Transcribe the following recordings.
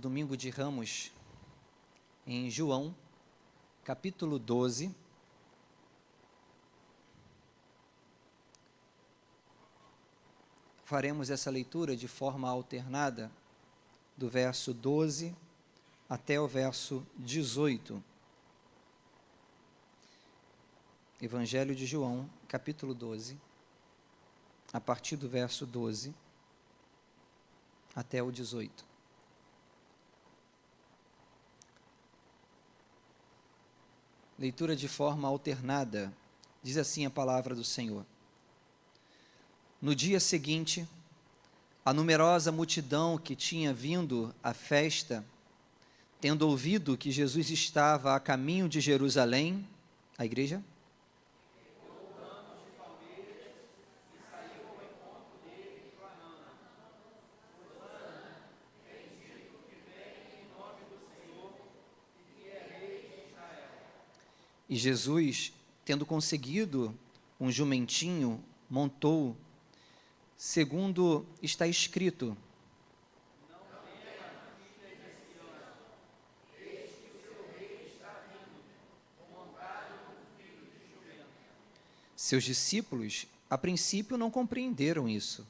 domingo de Ramos em João, capítulo 12. Faremos essa leitura de forma alternada, do verso 12 até o verso 18. Evangelho de João, capítulo 12, a partir do verso 12 até o 18. Leitura de forma alternada, diz assim a palavra do Senhor. No dia seguinte, a numerosa multidão que tinha vindo à festa, tendo ouvido que Jesus estava a caminho de Jerusalém, a igreja? E Jesus, tendo conseguido um jumentinho, montou, segundo está escrito: Seus discípulos, a princípio, não compreenderam isso,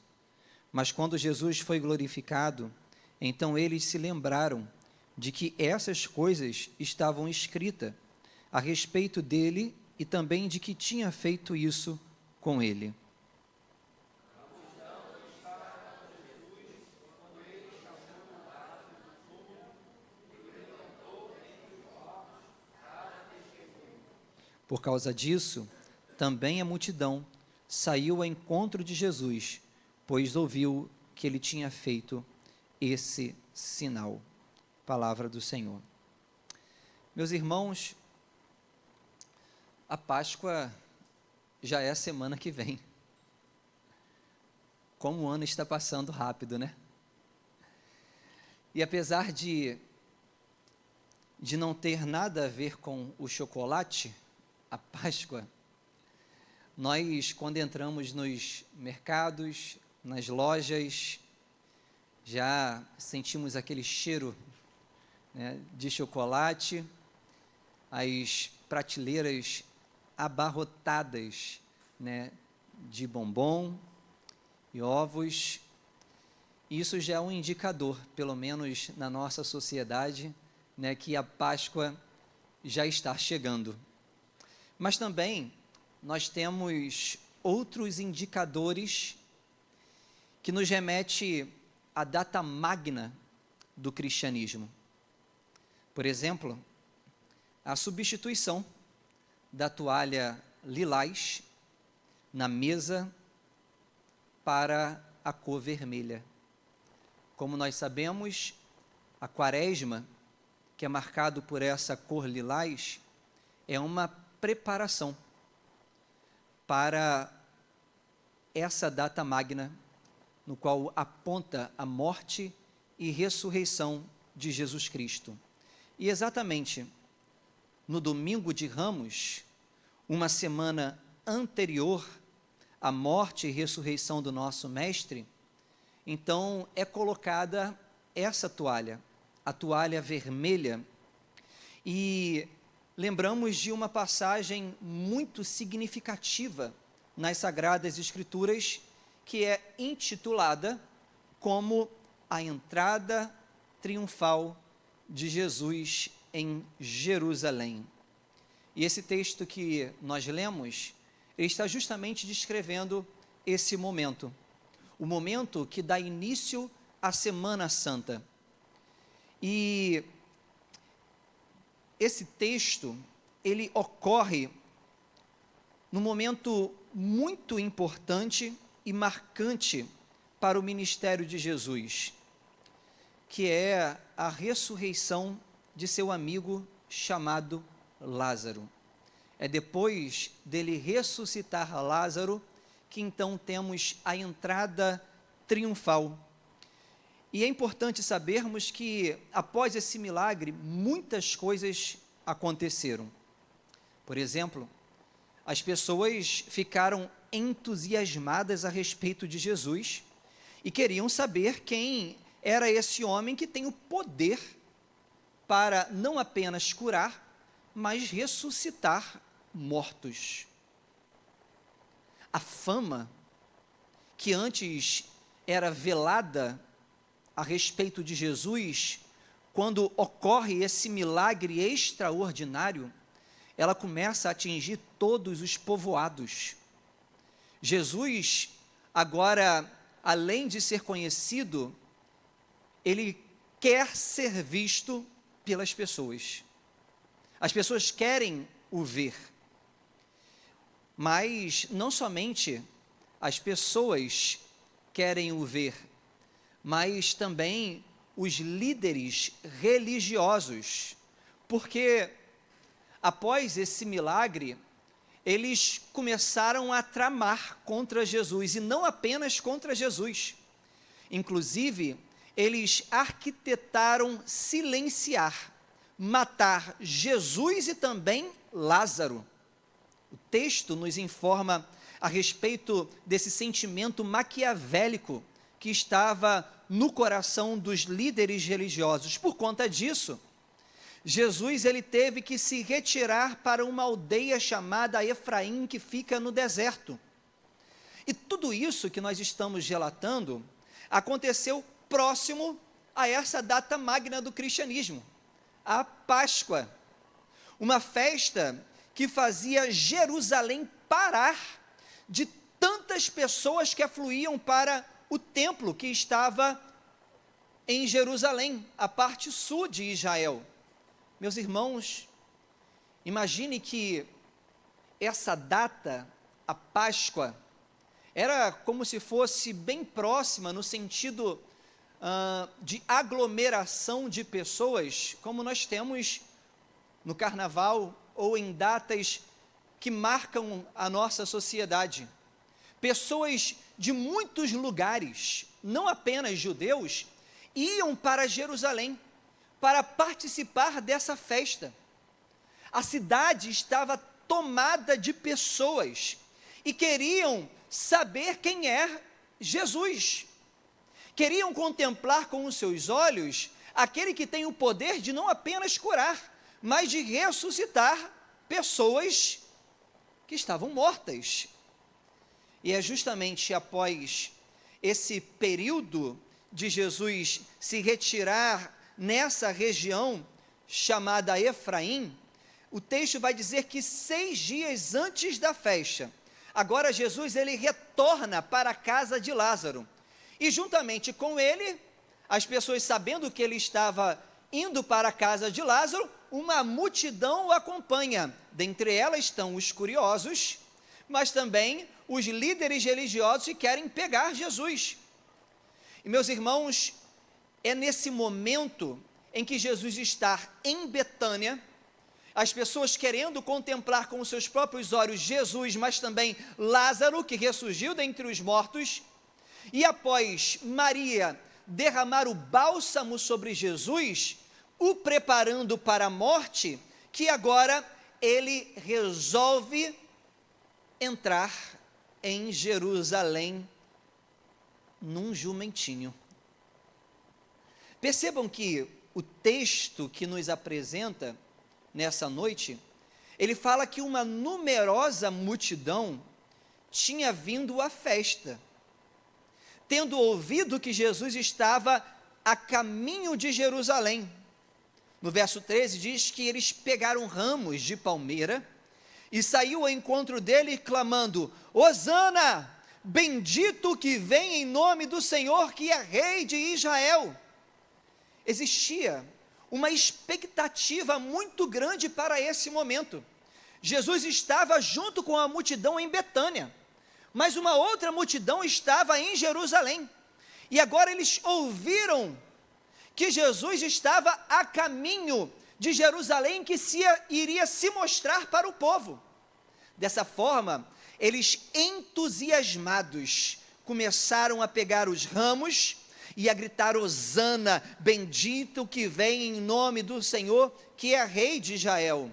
mas quando Jesus foi glorificado, então eles se lembraram de que essas coisas estavam escritas a respeito dele e também de que tinha feito isso com ele. Por causa disso, também a multidão saiu ao encontro de Jesus, pois ouviu que ele tinha feito esse sinal. Palavra do Senhor. Meus irmãos, a Páscoa já é a semana que vem. Como o ano está passando rápido, né? E apesar de não ter nada a ver com o chocolate, a Páscoa, nós, quando entramos nos mercados, nas lojas, já sentimos aquele cheiro, né, de chocolate, as prateleiras abarrotadas, né, de bombom e ovos. Isso já é um indicador, pelo menos na nossa sociedade, né, que a Páscoa já está chegando. Mas também nós temos outros indicadores que nos remete à data magna do cristianismo. Por exemplo, a substituição da toalha lilás na mesa para a cor vermelha. Como nós sabemos, a quaresma, que é marcado por essa cor lilás, é uma preparação para essa data magna, no qual aponta a morte e ressurreição de Jesus Cristo. E exatamente no domingo de Ramos, uma semana anterior à morte e ressurreição do nosso Mestre, então é colocada essa toalha, a toalha vermelha, e lembramos de uma passagem muito significativa nas Sagradas Escrituras, que é intitulada como a entrada triunfal de Jesus em Jerusalém. E esse texto que nós lemos, ele está justamente descrevendo esse momento, o momento que dá início à Semana Santa. E esse texto, ele ocorre num momento muito importante e marcante para o ministério de Jesus, que é a ressurreição de seu amigo chamado Lázaro. É depois dele ressuscitar Lázaro que então temos a entrada triunfal. E é importante sabermos que após esse milagre, muitas coisas aconteceram. Por exemplo, as pessoas ficaram entusiasmadas a respeito de Jesus e queriam saber quem era esse homem que tem o poder para não apenas curar, mas ressuscitar mortos. A fama que antes era velada a respeito de Jesus, quando ocorre esse milagre extraordinário, ela começa a atingir todos os povoados. Jesus, agora, além de ser conhecido, ele quer ser visto pelas pessoas. As pessoas querem o ver. Mas não somente as pessoas querem o ver, mas também os líderes religiosos, porque após esse milagre, eles começaram a tramar contra Jesus, e não apenas contra Jesus. Inclusive, eles arquitetaram silenciar, matar Jesus e também Lázaro. O texto nos informa a respeito desse sentimento maquiavélico que estava no coração dos líderes religiosos. Por conta disso, Jesus ele teve que se retirar para uma aldeia chamada Efraim, que fica no deserto. E tudo isso que nós estamos relatando aconteceu próximo a essa data magna do cristianismo, a Páscoa, uma festa que fazia Jerusalém parar de tantas pessoas que afluíam para o templo que estava em Jerusalém, a parte sul de Israel. Meus irmãos, imagine que essa data, a Páscoa, era como se fosse bem próxima no sentido de aglomeração de pessoas, como nós temos no Carnaval ou em datas que marcam a nossa sociedade. Pessoas de muitos lugares, não apenas judeus, iam para Jerusalém para participar dessa festa. A cidade estava tomada de pessoas e queriam saber quem é Jesus. Queriam contemplar com os seus olhos aquele que tem o poder de não apenas curar, mas de ressuscitar pessoas que estavam mortas. E é justamente após esse período de Jesus se retirar nessa região chamada Efraim, o texto vai dizer que 6 dias antes da festa, agora Jesus ele retorna para a casa de Lázaro, e juntamente com ele, as pessoas sabendo que ele estava indo para a casa de Lázaro, uma multidão o acompanha. Dentre elas estão os curiosos, mas também os líderes religiosos que querem pegar Jesus. E meus irmãos, é nesse momento em que Jesus está em Betânia, as pessoas querendo contemplar com os seus próprios olhos Jesus, mas também Lázaro, que ressurgiu dentre os mortos, e após Maria derramar o bálsamo sobre Jesus, o preparando para a morte, que agora ele resolve entrar em Jerusalém num jumentinho. Percebam que o texto que nos apresenta nessa noite, ele fala que uma numerosa multidão tinha vindo à festa, tendo ouvido que Jesus estava a caminho de Jerusalém. No verso 13 diz que eles pegaram ramos de palmeira e saiu ao encontro dele clamando: Hosana, bendito que vem em nome do Senhor, que é rei de Israel. Existia uma expectativa muito grande para esse momento. Jesus estava junto com a multidão em Betânia, mas uma outra multidão estava em Jerusalém, e agora eles ouviram que Jesus estava a caminho de Jerusalém, que iria se mostrar para o povo. Dessa forma, eles entusiasmados começaram a pegar os ramos e a gritar: Hosana, bendito que vem em nome do Senhor, que é rei de Israel.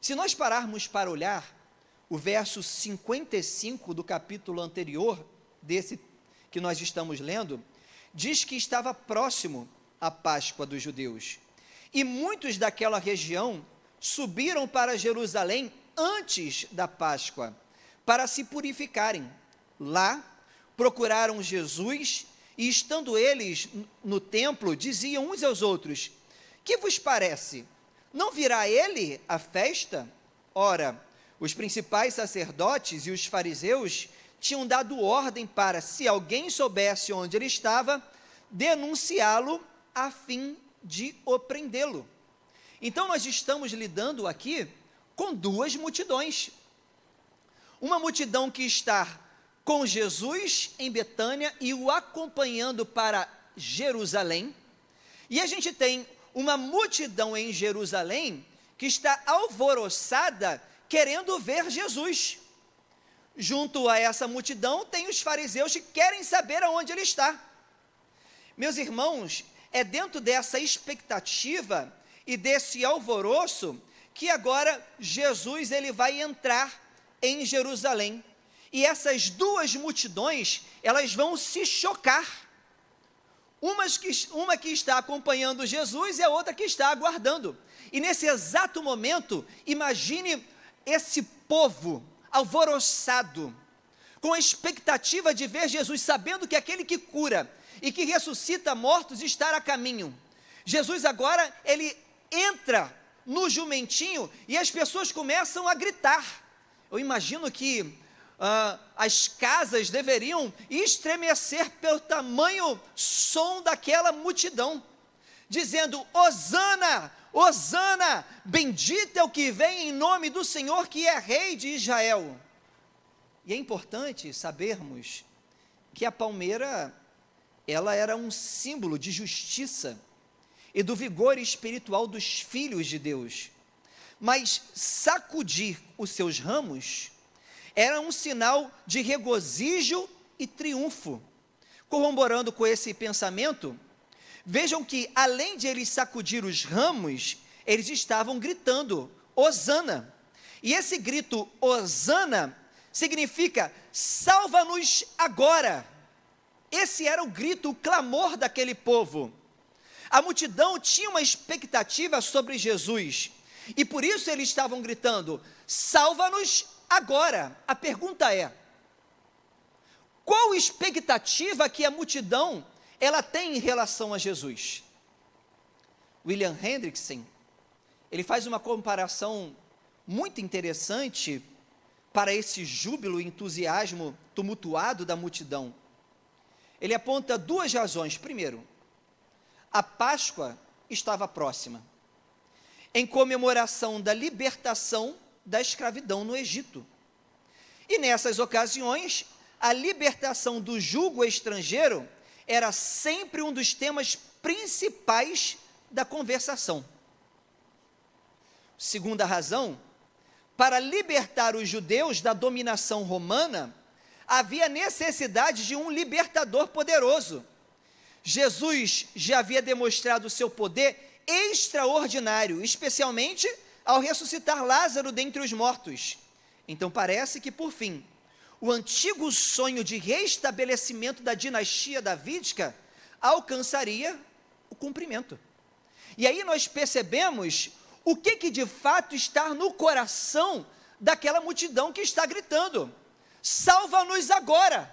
Se nós pararmos para olhar o verso 55 do capítulo anterior, desse que nós estamos lendo, diz que estava próximo a Páscoa dos judeus. E muitos daquela região subiram para Jerusalém antes da Páscoa, para se purificarem. Lá, procuraram Jesus e, estando eles no templo, diziam uns aos outros: que vos parece? Não virá ele à festa? Ora, os principais sacerdotes e os fariseus tinham dado ordem para, se alguém soubesse onde ele estava, denunciá-lo a fim de o prendê-lo. Então nós estamos lidando aqui com duas multidões. Uma multidão que está com Jesus em Betânia e o acompanhando para Jerusalém, e a gente tem uma multidão em Jerusalém que está alvoroçada querendo ver Jesus. Junto a essa multidão tem os fariseus que querem saber aonde ele está. Meus irmãos, é dentro dessa expectativa e desse alvoroço que agora Jesus ele vai entrar em Jerusalém. E essas duas multidões, elas vão se chocar. Uma que está acompanhando Jesus e a outra que está aguardando. E nesse exato momento, imagine esse povo alvoroçado, com a expectativa de ver Jesus, sabendo que aquele que cura e que ressuscita mortos está a caminho. Jesus agora, ele entra no jumentinho e as pessoas começam a gritar. Eu imagino que as casas deveriam estremecer pelo tamanho som daquela multidão, dizendo: Hosana, Hosana, bendito é o que vem em nome do Senhor, que é Rei de Israel. E é importante sabermos que a palmeira, ela era um símbolo de justiça e do vigor espiritual dos filhos de Deus, mas sacudir os seus ramos era um sinal de regozijo e triunfo. Corroborando com esse pensamento, vejam que além de eles sacudir os ramos, eles estavam gritando Hosana, e esse grito Hosana significa salva-nos agora. Esse era o grito, o clamor daquele povo. A multidão tinha uma expectativa sobre Jesus, e por isso eles estavam gritando, salva-nos agora. A pergunta é, qual expectativa que a multidão ela tem em relação a Jesus? William Hendrickson, ele faz uma comparação muito interessante para esse júbilo e entusiasmo tumultuado da multidão. Ele aponta duas razões. Primeiro, a Páscoa estava próxima, em comemoração da libertação da escravidão no Egito. E nessas ocasiões, a libertação do jugo estrangeiro era sempre um dos temas principais da conversação. Segunda razão, para libertar os judeus da dominação romana, havia necessidade de um libertador poderoso. Jesus já havia demonstrado o seu poder extraordinário, especialmente ao ressuscitar Lázaro dentre os mortos. Então parece que, por fim, o antigo sonho de restabelecimento da dinastia davídica alcançaria o cumprimento. E aí nós percebemos o que de fato está no coração daquela multidão que está gritando, salva-nos agora.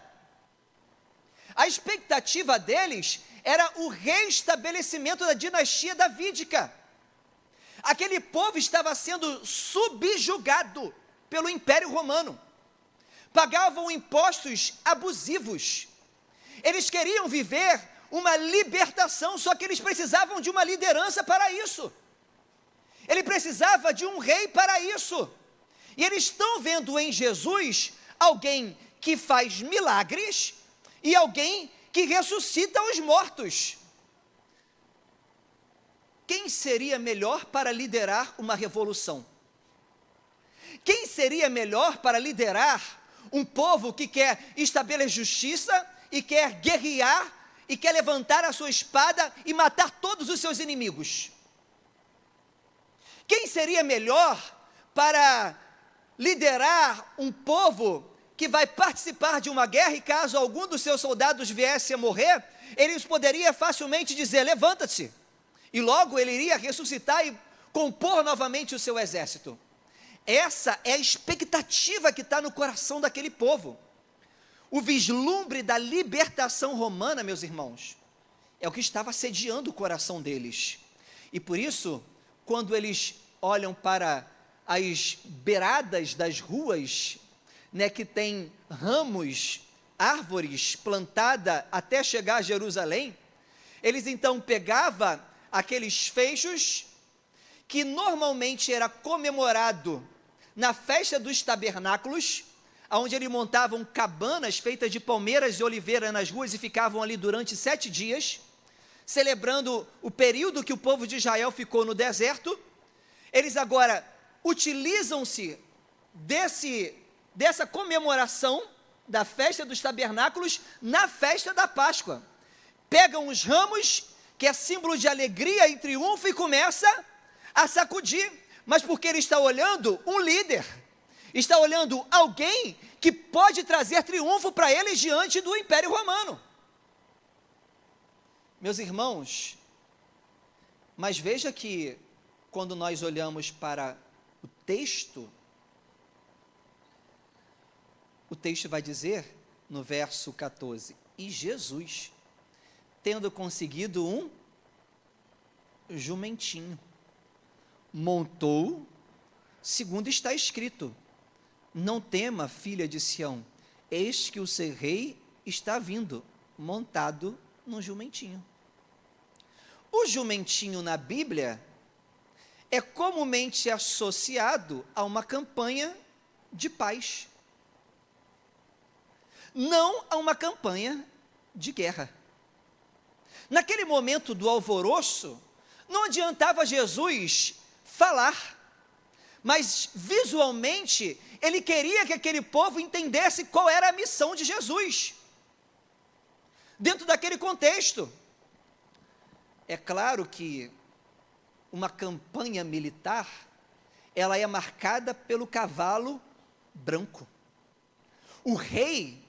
A expectativa deles era o restabelecimento da dinastia davídica. Aquele povo estava sendo subjugado pelo Império Romano, pagavam impostos abusivos, eles queriam viver uma libertação, só que eles precisavam de uma liderança para isso, ele precisava de um rei para isso, e eles estão vendo em Jesus alguém que faz milagres, e alguém que ressuscita os mortos. Quem seria melhor para liderar uma revolução? Quem seria melhor para liderar um povo que quer estabelecer justiça e quer guerrear e quer levantar a sua espada e matar todos os seus inimigos? Quem seria melhor para liderar um povo que vai participar de uma guerra e caso algum dos seus soldados viesse a morrer, ele poderia facilmente dizer: levanta-te, e logo ele iria ressuscitar e compor novamente o seu exército. Essa é a expectativa que está no coração daquele povo. O vislumbre da libertação romana, meus irmãos, é o que estava assediando o coração deles. E por isso, quando eles olham para as beiradas das ruas, né, que tem ramos, árvores plantadas até chegar a Jerusalém, eles então pegavam aqueles feixes, que normalmente era comemorado na festa dos tabernáculos, onde eles montavam cabanas feitas de palmeiras e oliveira nas ruas e ficavam ali durante 7 dias, celebrando o período que o povo de Israel ficou no deserto. Eles agora utilizam-se dessa comemoração da festa dos tabernáculos na festa da Páscoa. Pegam os ramos, que é símbolo de alegria e triunfo, e começa a sacudir, mas porque ele está olhando um líder, está olhando alguém que pode trazer triunfo para eles diante do Império Romano. Meus irmãos, mas veja que quando nós olhamos para o texto vai dizer, no verso 14, e Jesus, tendo conseguido um jumentinho, montou, segundo está escrito: não tema, filha de Sião, eis que o seu rei está vindo, montado num jumentinho. O jumentinho na Bíblia é comumente associado a uma campanha de paz, não a uma campanha de guerra. Naquele momento do alvoroço, não adiantava Jesus falar, mas visualmente ele queria que aquele povo entendesse qual era a missão de Jesus, dentro daquele contexto. É claro que uma campanha militar, ela é marcada pelo cavalo branco. O rei,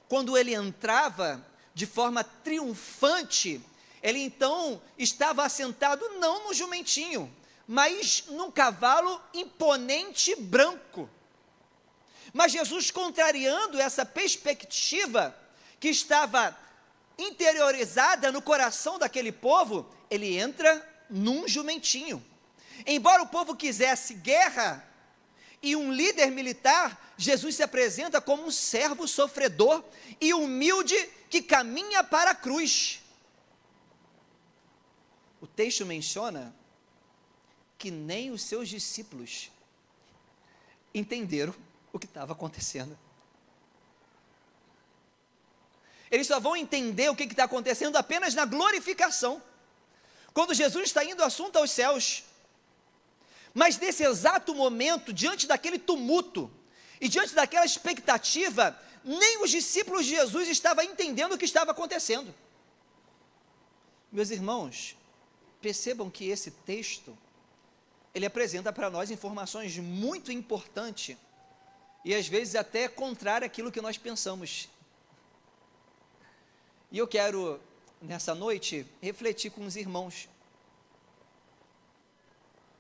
quando ele entrava de forma triunfante, ele então estava assentado não no jumentinho, mas num cavalo imponente branco. Mas Jesus, contrariando essa perspectiva que estava interiorizada no coração daquele povo, ele entra num jumentinho. Embora o povo quisesse guerra e um líder militar, Jesus se apresenta como um servo sofredor e humilde que caminha para a cruz. O texto menciona que nem os seus discípulos entenderam o que estava acontecendo. Eles só vão entender o que está acontecendo apenas na glorificação, quando Jesus está indo assunto aos céus. Mas nesse exato momento, diante daquele tumulto, e diante daquela expectativa, nem os discípulos de Jesus estavam entendendo o que estava acontecendo. Meus irmãos, percebam que esse texto, ele apresenta para nós informações muito importantes, e às vezes até contrário àquilo que nós pensamos. E eu quero, nessa noite, refletir com os irmãos,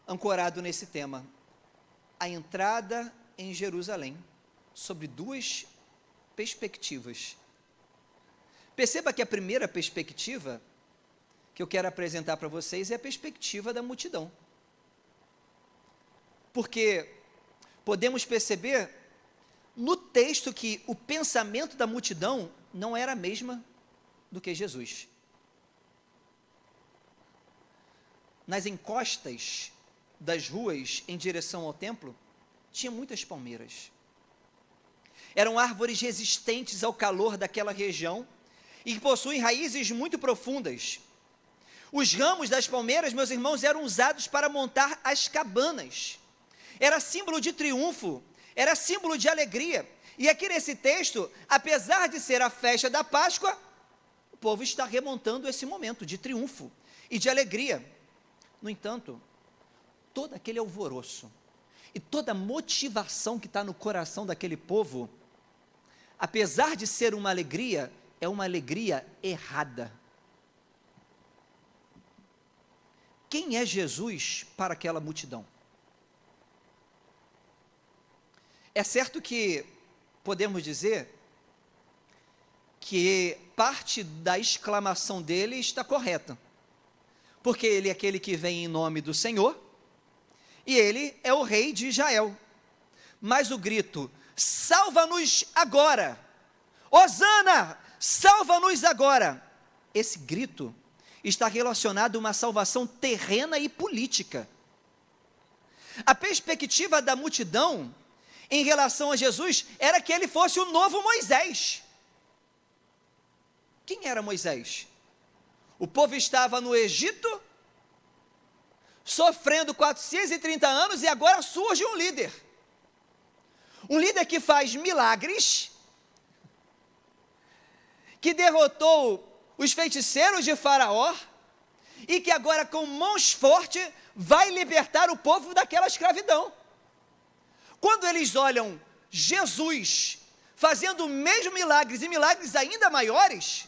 ancorado nesse tema, a entrada em Jerusalém, sobre 2 perspectivas. Perceba que a primeira perspectiva que eu quero apresentar para vocês é a perspectiva da multidão. Porque podemos perceber no texto que o pensamento da multidão não era a mesma do que Jesus. Nas encostas das ruas em direção ao templo, tinha muitas palmeiras. Eram árvores resistentes ao calor daquela região e que possuem raízes muito profundas. Os ramos das palmeiras, meus irmãos, eram usados para montar as cabanas. Era símbolo de triunfo, era símbolo de alegria. E aqui nesse texto, apesar de ser a festa da Páscoa, o povo está remontando esse momento de triunfo e de alegria. No entanto, todo aquele alvoroço e toda a motivação que está no coração daquele povo, apesar de ser uma alegria, é uma alegria errada. quem é Jesus para aquela multidão? É certo que podemos dizer que parte da exclamação dele está correta, porque ele é aquele que vem em nome do Senhor, e ele é o rei de Israel. Mas o grito, salva-nos agora, Hosana, salva-nos agora, esse grito está relacionado a uma salvação terrena e política. A perspectiva da multidão em relação a Jesus era que ele fosse o novo Moisés. Quem era Moisés? O povo estava no Egito, sofrendo 430 anos, e agora surge um líder. Um líder que faz milagres, que derrotou os feiticeiros de Faraó, e que agora com mãos fortes vai libertar o povo daquela escravidão. Quando eles olham Jesus fazendo mesmo milagres, e milagres ainda maiores,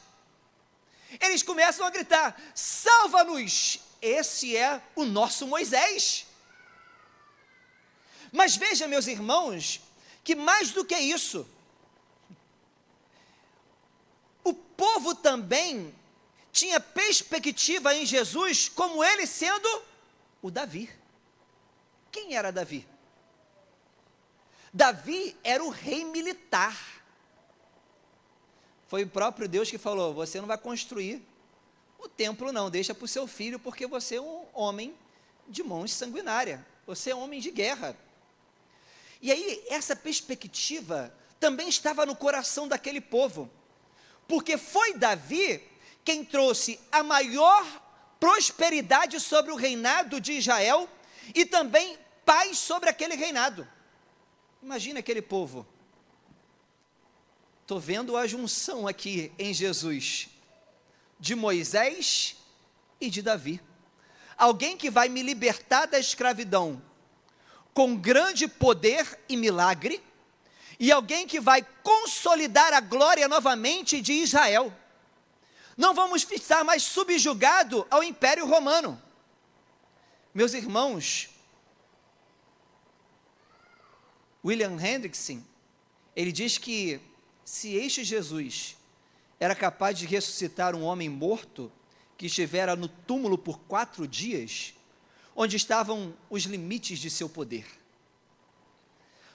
eles começam a gritar, salva-nos, esse é o nosso Moisés. Mas veja, meus irmãos, que mais do que isso, o povo também tinha perspectiva em Jesus como ele sendo o Davi. Quem era Davi? Davi era o rei militar. Foi o próprio Deus que falou, você não vai construir o templo não, deixa para o seu filho, porque você é um homem de mãos sanguinárias, você é um homem de guerra. E aí, essa perspectiva também estava no coração daquele povo, porque foi Davi quem trouxe a maior prosperidade sobre o reinado de Israel, e também paz sobre aquele reinado. Imagina aquele povo. Estou vendo a junção aqui em Jesus, de Moisés e de Davi. Alguém que vai me libertar da escravidão com grande poder e milagre, e alguém que vai consolidar a glória novamente de Israel. Não vamos estar mais subjugados ao Império Romano. Meus irmãos, William Hendrickson, ele diz que se este Jesus era capaz de ressuscitar um homem morto, que estivera no túmulo por 4 dias, onde estavam os limites de seu poder?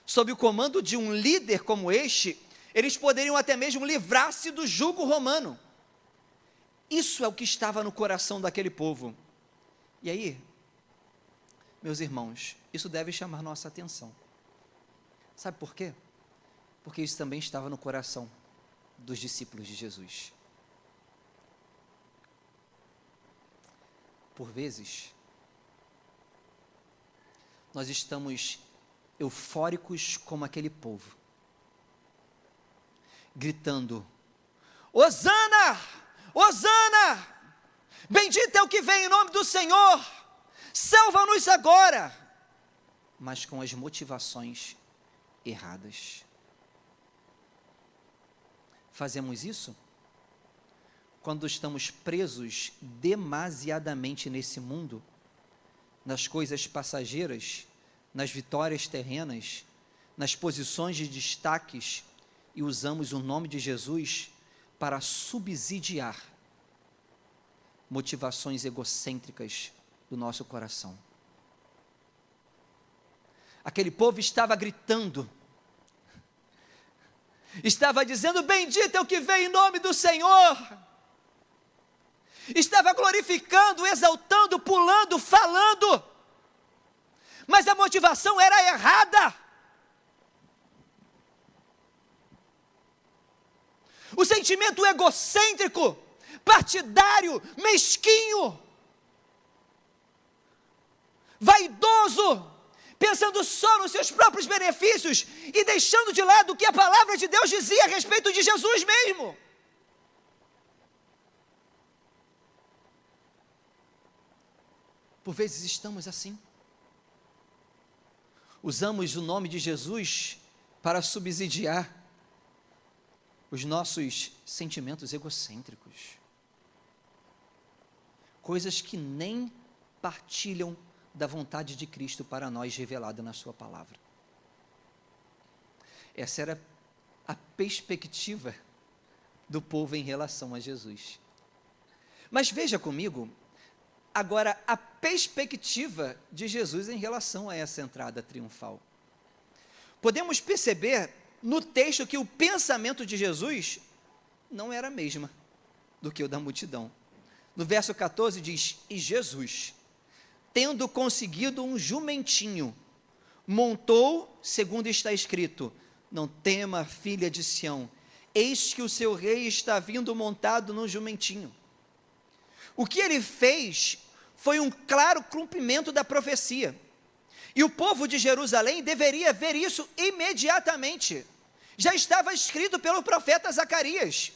Sob o comando de um líder como este, eles poderiam até mesmo livrar-se do jugo romano. Isso é o que estava no coração daquele povo. E aí, meus irmãos, isso deve chamar nossa atenção. Sabe por quê? Porque isso também estava no coração dos discípulos de Jesus. Por vezes, nós estamos eufóricos como aquele povo, gritando, Hosana, Hosana, bendito é o que vem em nome do Senhor, salva-nos agora, mas com as motivações erradas. Fazemos isso quando estamos presos demasiadamente nesse mundo, nas coisas passageiras, nas vitórias terrenas, nas posições de destaques, e usamos o nome de Jesus para subsidiar motivações egocêntricas do nosso coração. Aquele povo estava gritando, estava dizendo, bendito é o que vem em nome do Senhor, estava glorificando, exaltando, pulando, falando, mas a motivação era errada. O sentimento egocêntrico, partidário, mesquinho, vaidoso, pensando só nos seus próprios benefícios e deixando de lado o que a palavra de Deus dizia a respeito de Jesus mesmo. Por vezes estamos assim. Usamos o nome de Jesus para subsidiar os nossos sentimentos egocêntricos. Coisas que nem partilham da vontade de Cristo para nós revelada na sua palavra. Essa era a perspectiva do povo em relação a Jesus. Mas veja comigo, agora, a perspectiva de Jesus em relação a essa entrada triunfal. Podemos perceber no texto que o pensamento de Jesus não era a mesma do que o da multidão. No verso 14 diz: e Jesus, tendo conseguido um jumentinho, montou, segundo está escrito: não tema, filha de Sião, eis que o seu rei está vindo montado num jumentinho. O que ele fez foi um claro cumprimento da profecia. E o povo de Jerusalém deveria ver isso imediatamente. Já estava escrito pelo profeta Zacarias,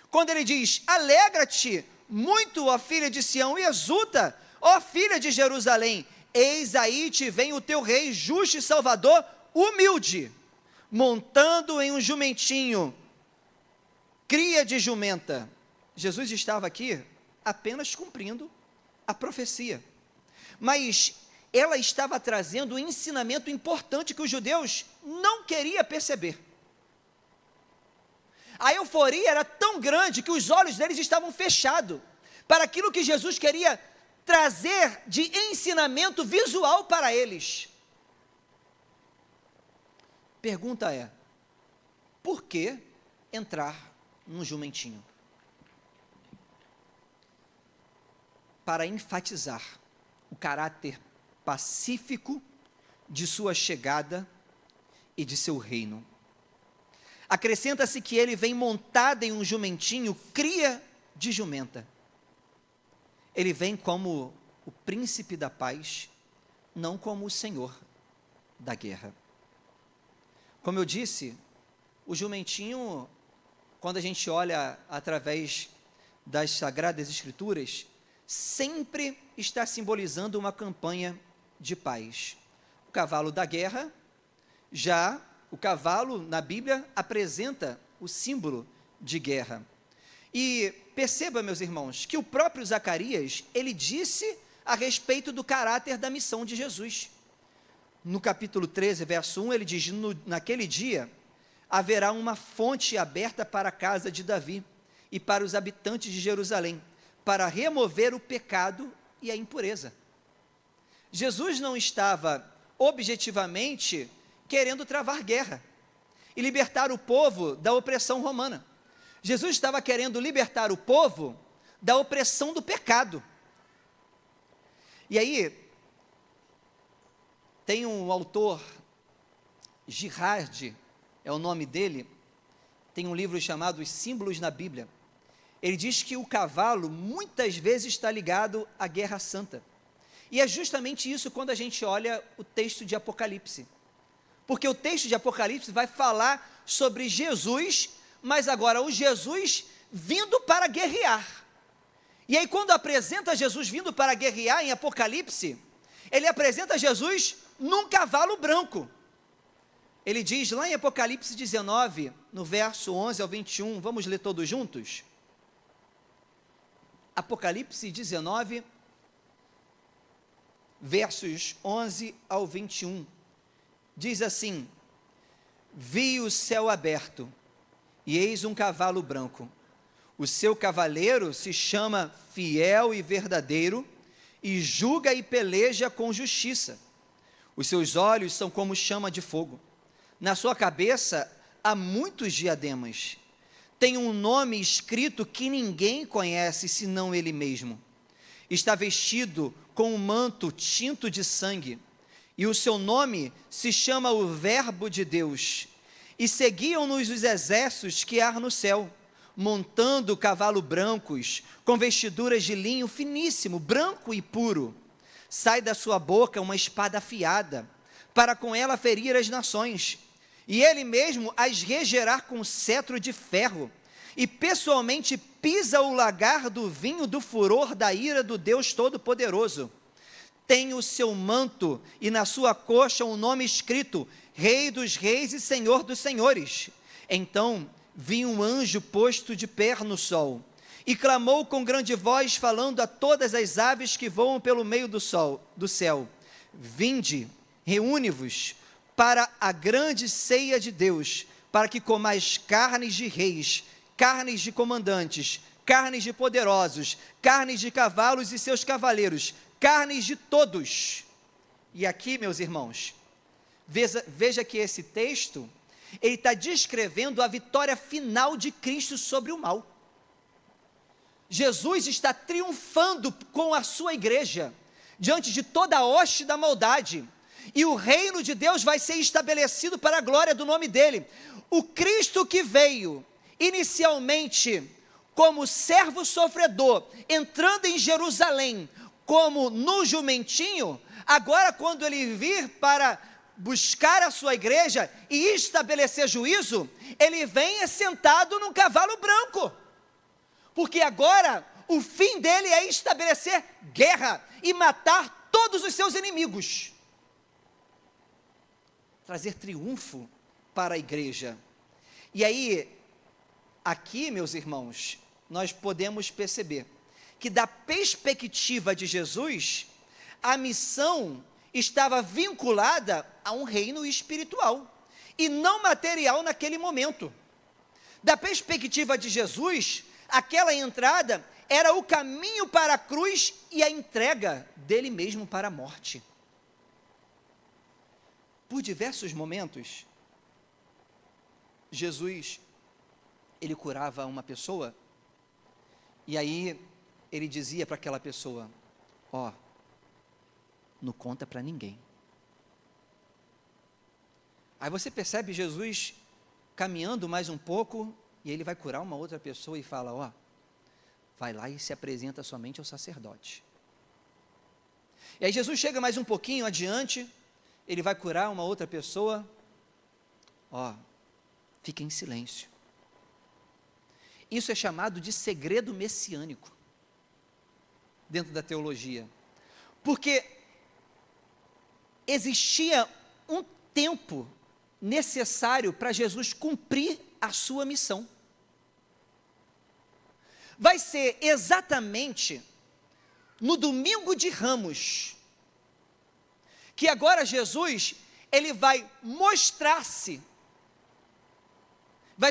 quando ele diz: alegra-te muito, ó filha de Sião, e exulta, ó filha de Jerusalém, eis aí te vem o teu rei justo e salvador, humilde, montando em um jumentinho, cria de jumenta. Jesus estava aqui apenas cumprindo a profecia, mas ela estava trazendo um ensinamento importante que os judeus não queriam perceber. A euforia era tão grande que os olhos deles estavam fechados para aquilo que Jesus queria trazer de ensinamento visual para eles. Pergunta é: por que entrar num jumentinho? Para enfatizar o caráter pacífico de sua chegada e de seu reino. Acrescenta-se que ele vem montado em um jumentinho, cria de jumenta. Ele vem como o príncipe da paz, não como o senhor da guerra. Como eu disse, o jumentinho, quando a gente olha através das Sagradas Escrituras, sempre está simbolizando uma campanha de paz. O cavalo da guerra, já o cavalo na Bíblia apresenta o símbolo de guerra. E perceba, meus irmãos, que o próprio Zacarias, ele disse a respeito do caráter da missão de Jesus. No capítulo 13, verso 1, ele diz: naquele dia haverá uma fonte aberta para a casa de Davi e para os habitantes de Jerusalém, para remover o pecado e a impureza. Jesus não estava objetivamente querendo travar guerra e libertar o povo da opressão romana. Jesus estava querendo libertar o povo da opressão do pecado. E aí, tem um autor, Girard, é o nome dele, tem um livro chamado Os Símbolos na Bíblia. Ele diz que o cavalo muitas vezes está ligado à Guerra Santa. E é justamente isso quando a gente olha o texto de Apocalipse. Porque o texto de Apocalipse vai falar sobre Jesus, mas agora o Jesus vindo para guerrear. E aí quando apresenta Jesus vindo para guerrear em Apocalipse, ele apresenta Jesus num cavalo branco. Ele diz lá em Apocalipse 19, no verso 11 ao 21, vamos ler todos juntos? Apocalipse 19, versos 11 ao 21, diz assim: vi o céu aberto, e eis um cavalo branco. O seu cavaleiro se chama Fiel e Verdadeiro, e julga e peleja com justiça. Os seus olhos são como chama de fogo. Na sua cabeça há muitos diademas. Tem um nome escrito que ninguém conhece senão ele mesmo. Está vestido com um manto tinto de sangue, e o seu nome se chama o Verbo de Deus. E seguiam-nos os exércitos que há no céu, montando cavalos brancos, com vestiduras de linho finíssimo, branco e puro. Sai da sua boca uma espada afiada, para com ela ferir as nações. E ele mesmo as regerá com cetro de ferro, e pessoalmente pisa o lagar do vinho do furor da ira do Deus Todo-Poderoso. Tem o seu manto e na sua coxa um nome escrito: Rei dos Reis e Senhor dos Senhores. Então vi um anjo posto de pé no sol, e clamou com grande voz, falando a todas as aves que voam pelo meio do céu: vinde, reúne-vos para a grande ceia de Deus, para que comais carnes de reis, carnes de comandantes, carnes de poderosos, carnes de cavalos e seus cavaleiros, carnes de todos. E aqui, meus irmãos, veja que esse texto, ele está descrevendo a vitória final de Cristo sobre o mal. Jesus está triunfando com a sua igreja, diante de toda a hoste da maldade, e o reino de Deus vai ser estabelecido para a glória do nome dele. O Cristo que veio, inicialmente, como servo sofredor, entrando em Jerusalém, como no jumentinho, agora quando ele vir para buscar a sua igreja e estabelecer juízo, ele vem sentado num cavalo branco, porque agora o fim dele é estabelecer guerra e matar todos os seus inimigos, trazer triunfo para a igreja. E aí, aqui, meus irmãos, nós podemos perceber que da perspectiva de Jesus, a missão estava vinculada a um reino espiritual e não material naquele momento. Da perspectiva de Jesus, aquela entrada era o caminho para a cruz e a entrega dele mesmo para a morte. Por diversos momentos, Jesus, ele curava uma pessoa, e aí ele dizia para aquela pessoa: ó, não conta para ninguém. Aí você percebe Jesus caminhando mais um pouco, e ele vai curar uma outra pessoa e fala: ó, vai lá e se apresenta somente ao sacerdote. E aí Jesus chega mais um pouquinho adiante, ele vai curar uma outra pessoa, ó, fica em silêncio. Isso é chamado de segredo messiânico, dentro da teologia, porque existia um tempo necessário para Jesus cumprir a sua missão. Vai ser exatamente no domingo de Ramos, que agora Jesus, ele vai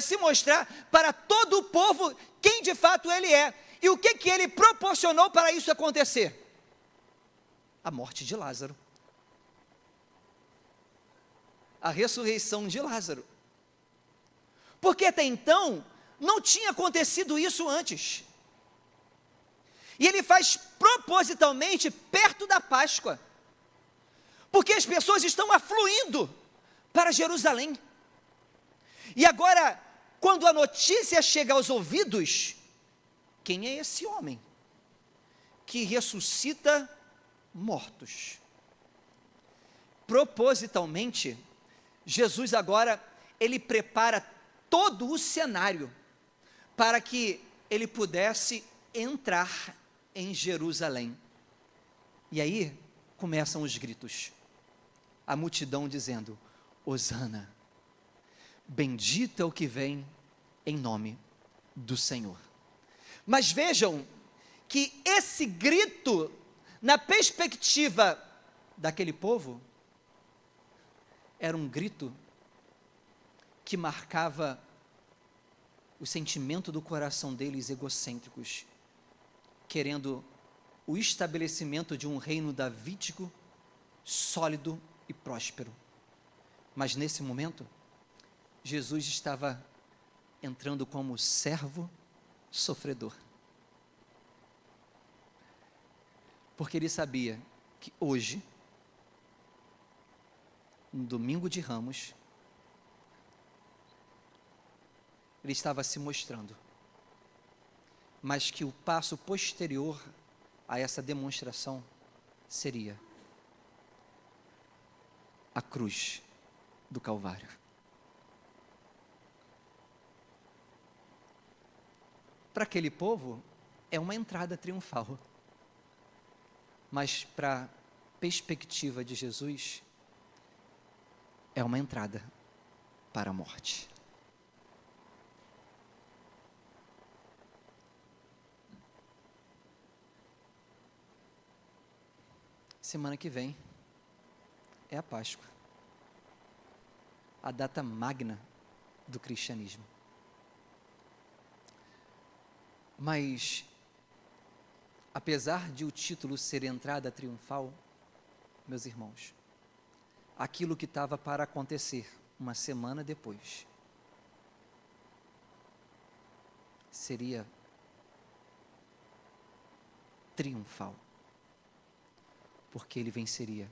se mostrar para todo o povo quem de fato ele é, e o que ele proporcionou para isso acontecer? A morte de Lázaro, a ressurreição de Lázaro, porque até então, não tinha acontecido isso antes, e ele faz propositalmente perto da Páscoa, porque as pessoas estão afluindo para Jerusalém, e agora, quando a notícia chega aos ouvidos, quem é esse homem que ressuscita mortos? Propositalmente, Jesus agora, ele prepara todo o cenário para que ele pudesse entrar em Jerusalém. E aí começam os gritos, a multidão dizendo: Hosana, bendito é o que vem em nome do Senhor. Mas vejam que esse grito, na perspectiva daquele povo, era um grito que marcava o sentimento do coração deles egocêntricos, querendo o estabelecimento de um reino davídico, sólido e próspero. Mas nesse momento, Jesus estava entrando como servo sofredor, porque ele sabia que hoje, no domingo de Ramos, ele estava se mostrando, mas que o passo posterior a essa demonstração seria a cruz do Calvário. Para aquele povo, é uma entrada triunfal, mas para a perspectiva de Jesus, é uma entrada para a morte. Semana que vem é a Páscoa, a data magna do cristianismo. Mas, apesar de o título ser Entrada Triunfal, meus irmãos, aquilo que estava para acontecer uma semana depois seria triunfal, porque ele venceria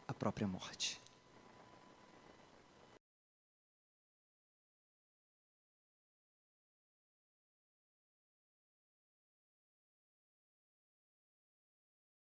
a própria morte.